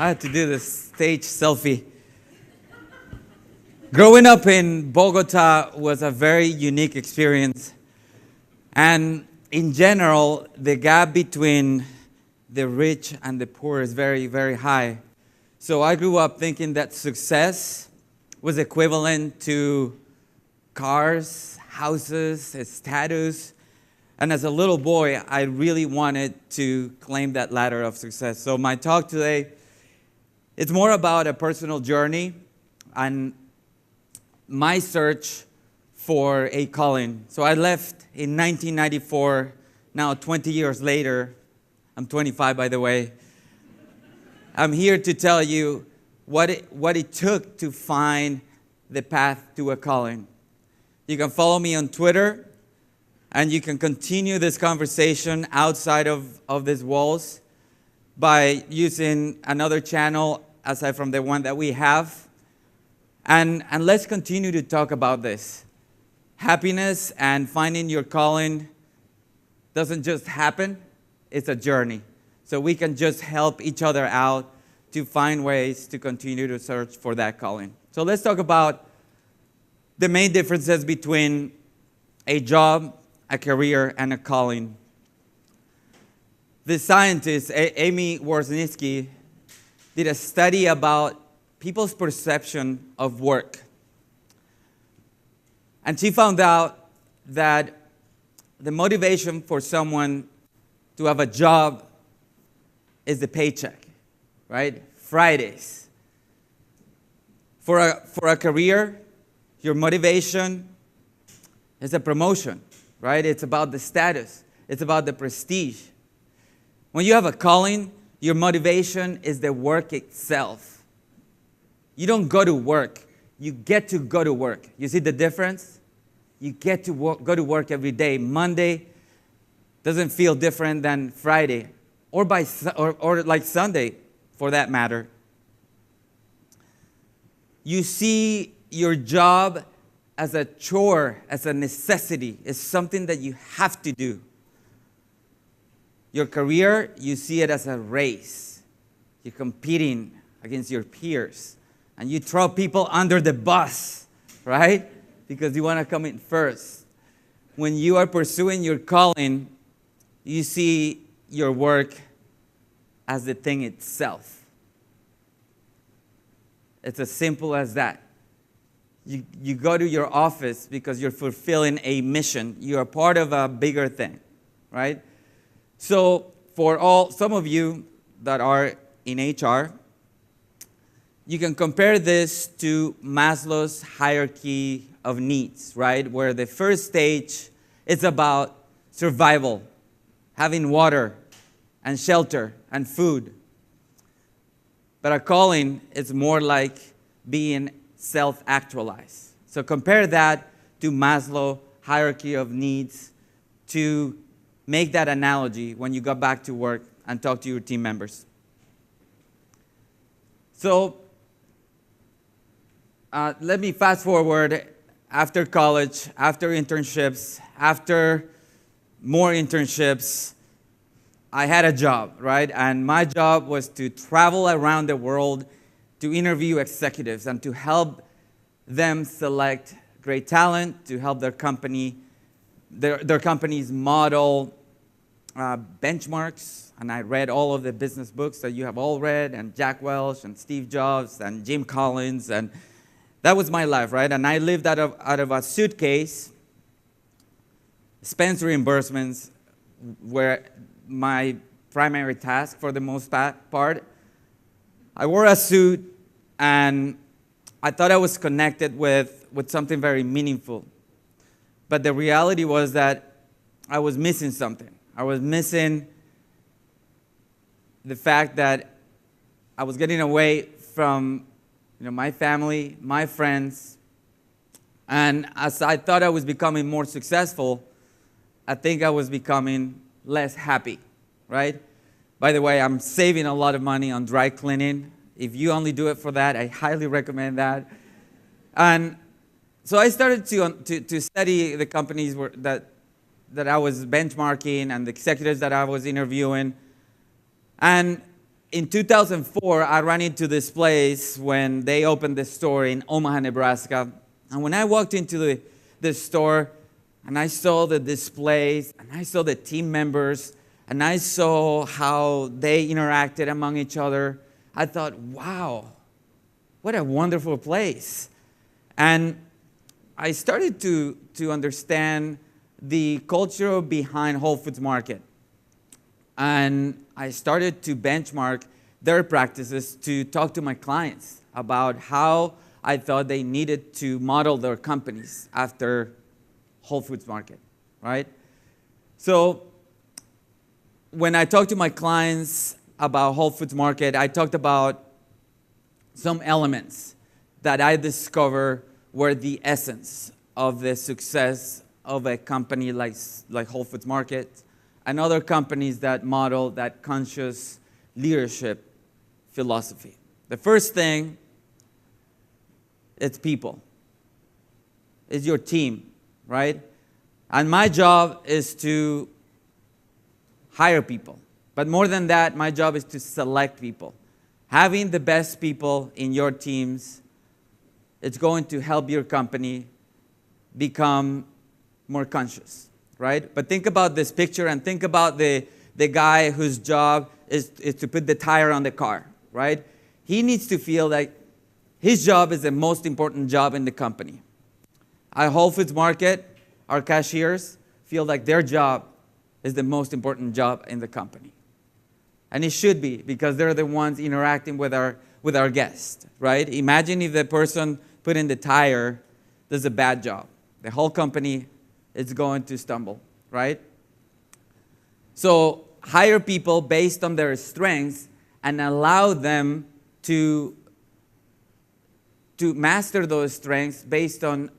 I had to do the stage selfie. Growing up in Bogota was a very unique experience. And in general, the gap between the rich and the poor is very, very high. So I grew up thinking that success was equivalent to cars, houses, status. And as a little boy, I really wanted to claim that ladder of success. So my talk today, it's more about a personal journey and my search for a calling. So I left in 1994. Now 20 years later, I'm 25 by the way. I'm here to tell you what it took to find the path to a calling. You can follow me on Twitter, and you can continue this conversation outside of these walls by using another channel aside from the one that we have. And let's continue to talk about this. Happiness and finding your calling doesn't just happen, it's a journey. So we can just help each other out to find ways to continue to search for that calling. So let's talk about the main differences between a job, a career, and a calling. The scientist, Amy Wozniacki, did a study about people's perception of work. And she found out that the motivation for someone to have a job is the paycheck, right? Fridays. For a career, your motivation is a promotion, right? It's about the status. It's about the prestige. When you have a calling, your motivation is the work itself. You don't go to work. You get to go to work. You see the difference? You get to go to work every day. Monday doesn't feel different than Friday or like Sunday for that matter. You see your job as a chore, as a necessity. It's something that you have to do. Your career, you see it as a race. You're competing against your peers. And you throw people under the bus, right? Because you want to come in first. When you are pursuing your calling, you see your work as the thing itself. It's as simple as that. You go to your office because you're fulfilling a mission. You're part of a bigger thing, right? So for some of you that are in HR, you can compare this to Maslow's hierarchy of needs, right? Where the first stage is about survival, having water and shelter and food. But a calling is more like being self-actualized. So compare that to Maslow's hierarchy of needs to make that analogy when you go back to work and talk to your team members. So let me fast forward. After college, after internships, after more internships, I had a job, right? And my job was to travel around the world to interview executives and to help them select great talent, to help their companies model benchmarks. And I read all of the business books that you have all read, and Jack Welch and Steve Jobs and Jim Collins, and that was my life, right? And I lived out of a suitcase. Expense reimbursements were my primary task for the most part. I wore a suit, and I thought I was connected with something very meaningful. But the reality was that I was missing something. I was missing the fact that I was getting away from my family, my friends. And as I thought I was becoming more successful, I think I was becoming less happy, right? By the way, I'm saving a lot of money on dry cleaning. If you only do it for that, I highly recommend that. And so I started to study the companies that I was benchmarking and the executives that I was interviewing. And in 2004, I ran into this place when they opened the store in Omaha, Nebraska. And when I walked into the store and I saw the displays and I saw the team members and I saw how they interacted among each other, I thought, wow, what a wonderful place. And I started to understand the culture behind Whole Foods Market. And I started to benchmark their practices to talk to my clients about how I thought they needed to model their companies after Whole Foods Market, right? So when I talked to my clients about Whole Foods Market, I talked about some elements that I discovered were the essence of the success of a company like Whole Foods Market and other companies that model that conscious leadership philosophy. The first thing, it's people. It's your team, right? And my job is to hire people. But more than that, my job is to select people. Having the best people in your teams, it's going to help your company become more conscious, right? But think about this picture and think about the guy whose job is to put the tire on the car, right? He needs to feel like his job is the most important job in the company. At Whole Foods Market, our cashiers feel like their job is the most important job in the company. And it should be, because they're the ones interacting with our guests, right? Imagine if the person putting the tire does a bad job. The whole company is going to stumble, right? So hire people based on their strengths and allow them to master those strengths based on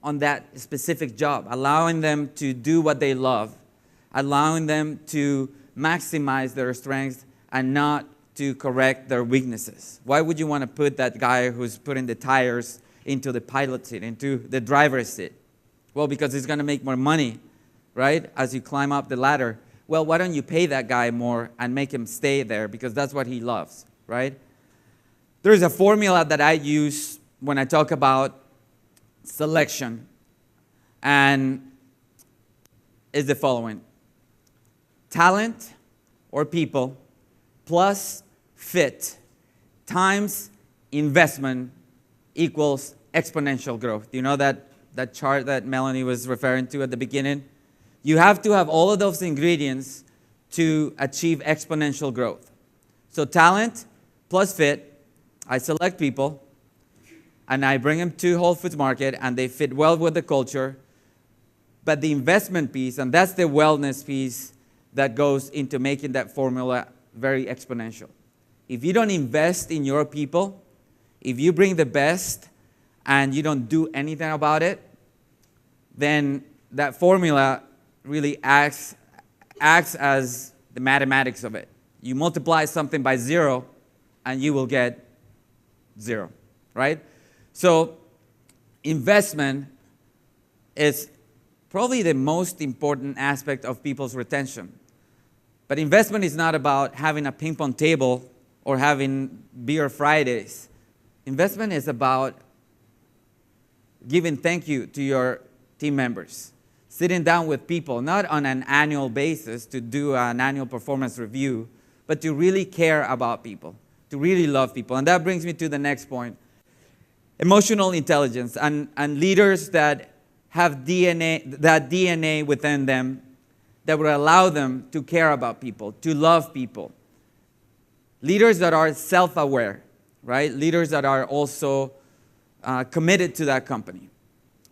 that specific job, allowing them to do what they love, allowing them to maximize their strengths and not to correct their weaknesses. Why would you want to put that guy who's putting the tires into the pilot seat, into the driver's seat? Well, because he's going to make more money, right, as you climb up the ladder. Well, why don't you pay that guy more and make him stay there, because that's what he loves, right? There's a formula that I use when I talk about selection, and is the following: talent or people plus fit times investment equals exponential growth. Do you know that chart that Melanie was referring to at the beginning? You have to have all of those ingredients to achieve exponential growth. So talent plus fit, I select people and I bring them to Whole Foods Market and they fit well with the culture. But the investment piece, and that's the wellness piece that goes into making that formula very exponential. If you don't invest in your people, if you bring the best and you don't do anything about it, then that formula really acts as the mathematics of it. You multiply something by 0 and you will get 0, right? So investment is probably the most important aspect of people's retention. But investment is not about having a ping pong table or having beer Fridays. Investment is about giving thank you to your team members, sitting down with people, not on an annual basis to do an annual performance review, but to really care about people, to really love people. And that brings me to the next point. Emotional intelligence and leaders that have that DNA within them that will allow them to care about people, to love people. Leaders that are self-aware, right? Leaders that are also committed to that company.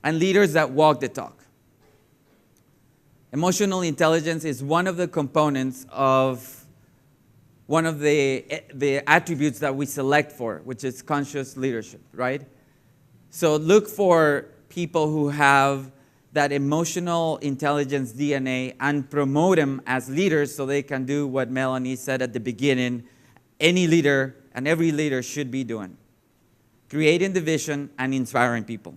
And leaders that walk the talk. Emotional intelligence is one of the components of one of the attributes that we select for, which is conscious leadership, right? So look for people who have that emotional intelligence DNA and promote them as leaders so they can do what Melanie said at the beginning, any leader and every leader should be doing: creating the vision and inspiring people.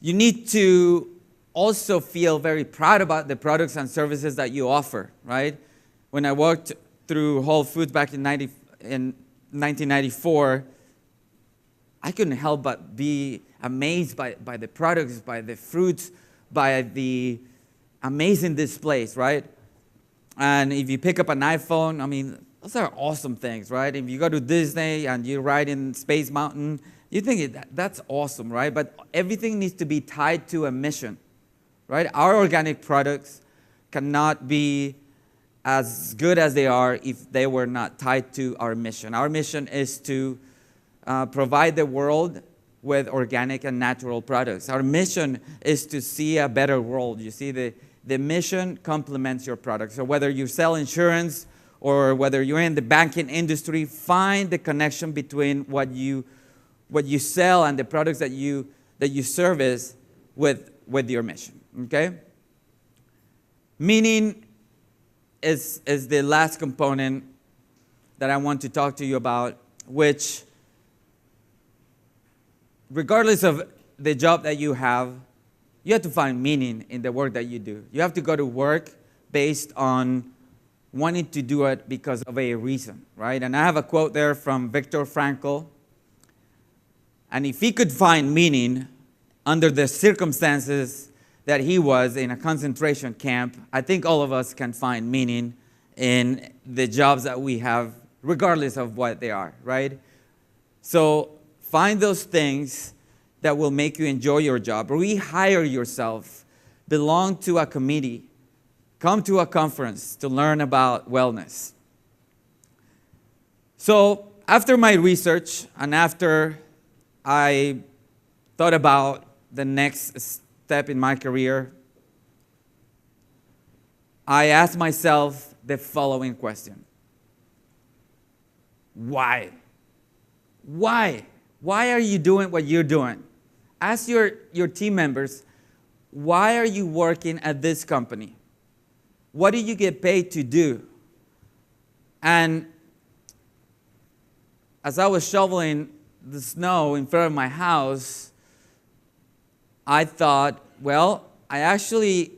You need to also feel very proud about the products and services that you offer, right? When I worked through Whole Foods back in 1994, I couldn't help but be amazed by the products, by the fruits, by the amazing displays, right? And if you pick up an iPhone, I mean, those are awesome things, right? If you go to Disney and you ride in Space Mountain, you think that's awesome, right? But everything needs to be tied to a mission, right? Our organic products cannot be as good as they are if they were not tied to our mission. Our mission is to provide the world with organic and natural products. Our mission is to see a better world. You see, the mission complements your product. So whether you sell insurance or whether you're in the banking industry, find the connection between what you sell and the products that you service with your mission. Okay? Meaning is the last component that I want to talk to you about, which, regardless of the job that you have to find meaning in the work that you do. You have to go to work based on wanting to do it because of a reason, right? And I have a quote there from Viktor Frankl. And if he could find meaning under the circumstances that he was in a concentration camp, I think all of us can find meaning in the jobs that we have, regardless of what they are, right? So find those things that will make you enjoy your job. Rehire yourself. Belong to a committee. Come to a conference to learn about wellness. So after my research and after I thought about the next step in my career, I asked myself the following question. Why? Why? Why are you doing what you're doing? Ask your team members, why are you working at this company? What do you get paid to do? And as I was shoveling the snow in front of my house, I thought, well, I actually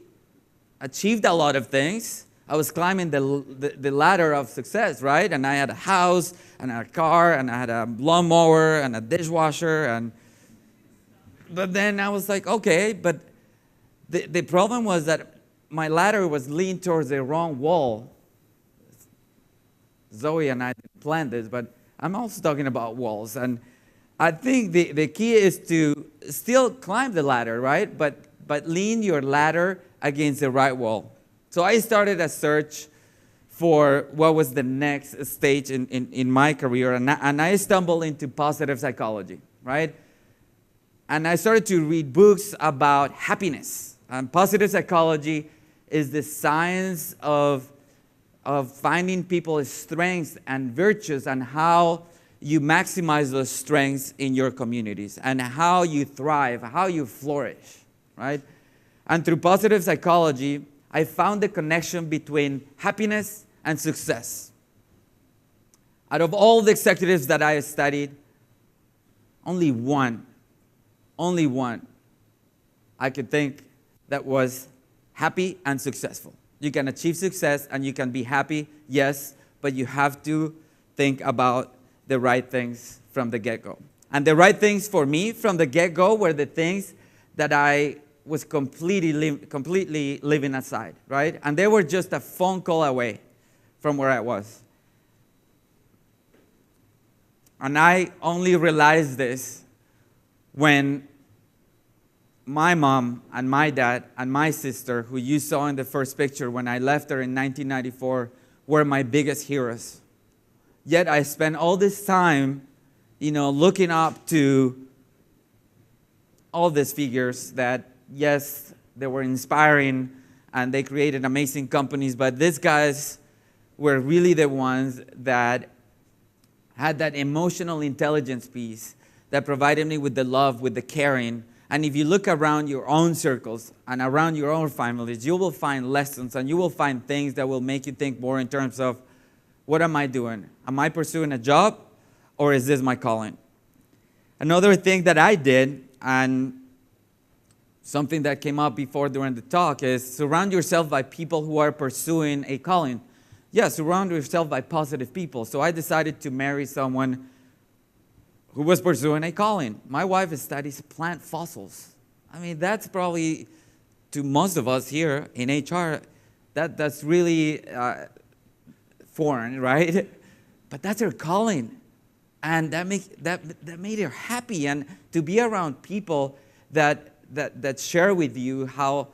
achieved a lot of things. I was climbing the ladder of success, right? And I had a house, and I had a car, and I had a lawnmower, and a dishwasher, but then I was like, okay, but the problem was that my ladder was leaned towards the wrong wall. Zoe and I didn't plan this, but I'm also talking about walls. And I think the key is to still climb the ladder, right? But lean your ladder against the right wall. So I started a search for what was the next stage in my career, and I stumbled into positive psychology, right? And I started to read books about happiness. And positive psychology is the science of finding people's strengths and virtues and how you maximize those strengths in your communities and how you thrive, how you flourish, right? And through positive psychology, I found the connection between happiness and success. Out of all the executives that I studied, only one I could think that was happy and successful. You can achieve success and you can be happy, yes, but you have to think about the right things from the get-go. And the right things for me from the get-go were the things that I was completely leaving aside, right? And they were just a phone call away from where I was. And I only realized this when my mom and my dad and my sister, who you saw in the first picture when I left her in 1994, were my biggest heroes. Yet I spent all this time, looking up to all these figures that, yes, they were inspiring and they created amazing companies, but these guys were really the ones that had that emotional intelligence piece that provided me with the love, with the caring. And if you look around your own circles and around your own families, you will find lessons and you will find things that will make you think more in terms of, what am I doing? Am I pursuing a job or is this my calling? Another thing that I did, and something that came up before during the talk, is surround yourself by people who are pursuing a calling. Yeah, surround yourself by positive people. So I decided to marry someone who was pursuing a calling. My wife studies plant fossils. I mean, that's probably, to most of us here in HR, that's really foreign, right? But that's her calling. And that made her happy. And to be around people that share with you how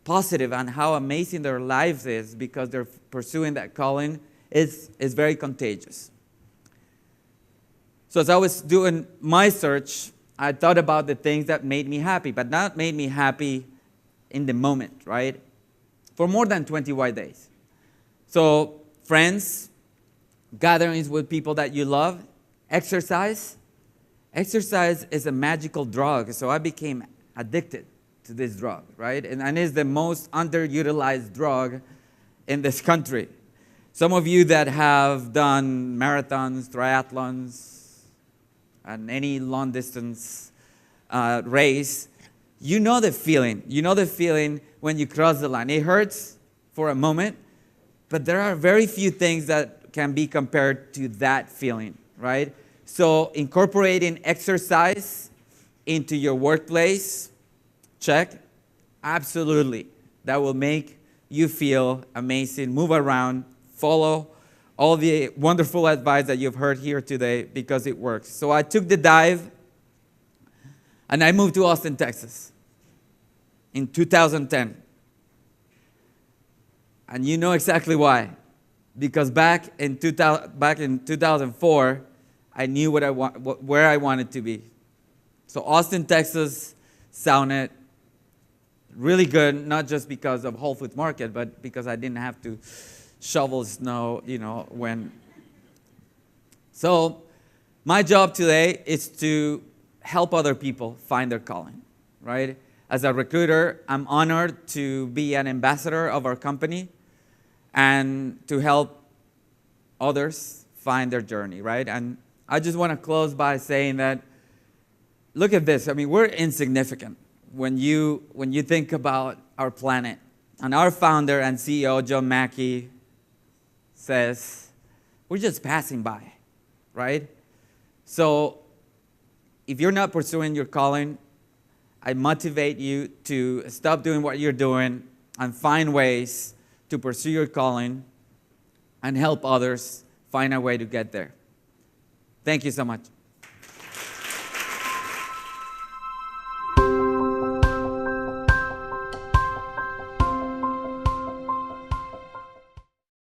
positive and how amazing their lives is because they're pursuing that calling is very contagious. So as I was doing my search, I thought about the things that made me happy, but not made me happy in the moment, right? For more than 20 white days. So friends, gatherings with people that you love, exercise. Exercise is a magical drug, so I became addicted to this drug, right? And it's the most underutilized drug in this country. Some of you that have done marathons, triathlons, and any long distance race, you know the feeling. You know the feeling when you cross the line. It hurts for a moment, but there are very few things that can be compared to that feeling, right? So incorporating exercise into your workplace, check. Absolutely. That will make you feel amazing. Move around. Follow all the wonderful advice that you've heard here today because it works. So I took the dive and I moved to Austin, Texas in 2010. And you know exactly why. Because back in 2004, I knew where I wanted to be. So Austin, Texas sounded really good, not just because of Whole Foods Market, but because I didn't have to shovel snow, when. So my job today is to help other people find their calling, right? As a recruiter, I'm honored to be an ambassador of our company and to help others find their journey, right? And I just want to close by saying that, look at this. I mean, we're insignificant when you think about our planet. And our founder and CEO, John Mackey, says, we're just passing by, right? So if you're not pursuing your calling, I motivate you to stop doing what you're doing and find ways to pursue your calling and help others find a way to get there. Thank you so much.